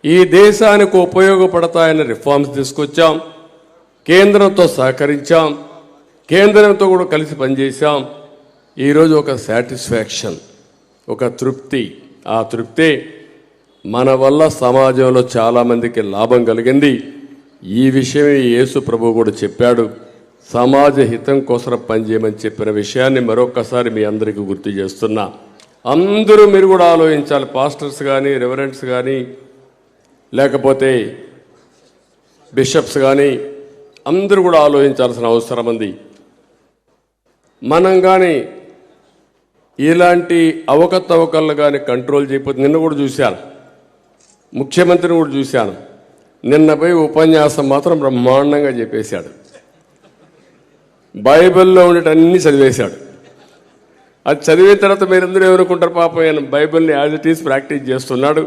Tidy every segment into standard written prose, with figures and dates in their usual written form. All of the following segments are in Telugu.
ఈ దేశానికి ఉపయోగపడతాయని రిఫార్మ్స్ తీసుకొచ్చాం, కేంద్రంతో సహకరించాం, కేంద్రంతో కూడా కలిసి పనిచేశాం. ఈరోజు ఒక సాటిస్ఫాక్షన్, ఒక తృప్తి. ఆ తృప్తి మన వల్ల సమాజంలో చాలామందికి లాభం కలిగింది. ఈ విషయమే యేసు ప్రభు కూడా చెప్పాడు, సమాజ హితం కోసం పనిచేయమని చెప్పిన విషయాన్ని మరొకసారి మీ అందరికీ గుర్తు చేస్తున్నా. అందరూ మీరు కూడా ఆలోచించాలి, పాస్టర్స్ కానీ, రెవరెంట్స్ కానీ, లేకపోతే బిషప్స్ కానీ, అందరూ కూడా ఆలోచించాల్సిన అవసరం ఉంది. మనం కానీ ఇలాంటి అవకతవకలు కానీ కంట్రోల్ చేయకపోతే, నిన్న కూడా చూశాను, ముఖ్యమంత్రిని కూడా చూశాను, నిన్న పోయి ఉపన్యాసం మాత్రం బ్రహ్మాండంగా చెప్పేశాడు. బైబిల్లో ఉండేటన్నీ చదివేశాడు. అది చదివిన తర్వాత మీరందరూ ఏమనుకుంటారు, పాపం ఆయన బైబిల్ని యాజ్ ఇట్ ఈస్ ప్రాక్టీస్ చేస్తున్నాడు.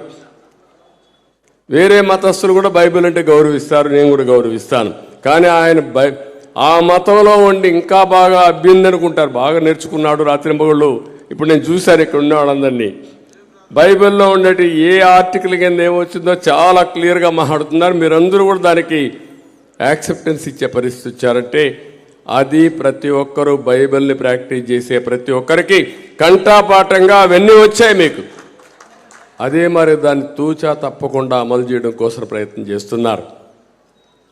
వేరే మతస్థులు కూడా బైబిల్ అంటే గౌరవిస్తారు, నేను కూడా గౌరవిస్తాను. కానీ ఆయన ఆ మతంలో ఉండి ఇంకా బాగా అభ్యుంది అనుకుంటారు, బాగా నేర్చుకున్నాడు రాత్రింబగళ్ళు. ఇప్పుడు నేను చూశాను ఇక్కడ ఉన్న వాళ్ళందరినీ, బైబిల్లో ఉండేటి ఏ ఆర్టికల్ కింద ఏమొచ్చిందో చాలా క్లియర్గా మాట్లాడుతున్నారు. మీరందరూ కూడా దానికి యాక్సెప్టెన్స్ ఇచ్చే పరిస్థితి వచ్చారంటే అది ప్రతి ఒక్కరూ బైబిల్ని ప్రాక్టీస్ చేసే ప్రతి ఒక్కరికి కంఠాపాఠంగా అవన్నీ వచ్చాయి మీకు. అదే మరి దాన్ని తూచా తప్పకుండా అమలు చేయడం కోసం ప్రయత్నం చేస్తున్నారు.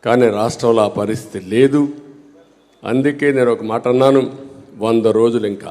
కానీ రాష్ట్రంలో ఆ పరిస్థితి లేదు. అందుకే నేను ఒక మాట అన్నాను, 100 రోజులు ఇంకా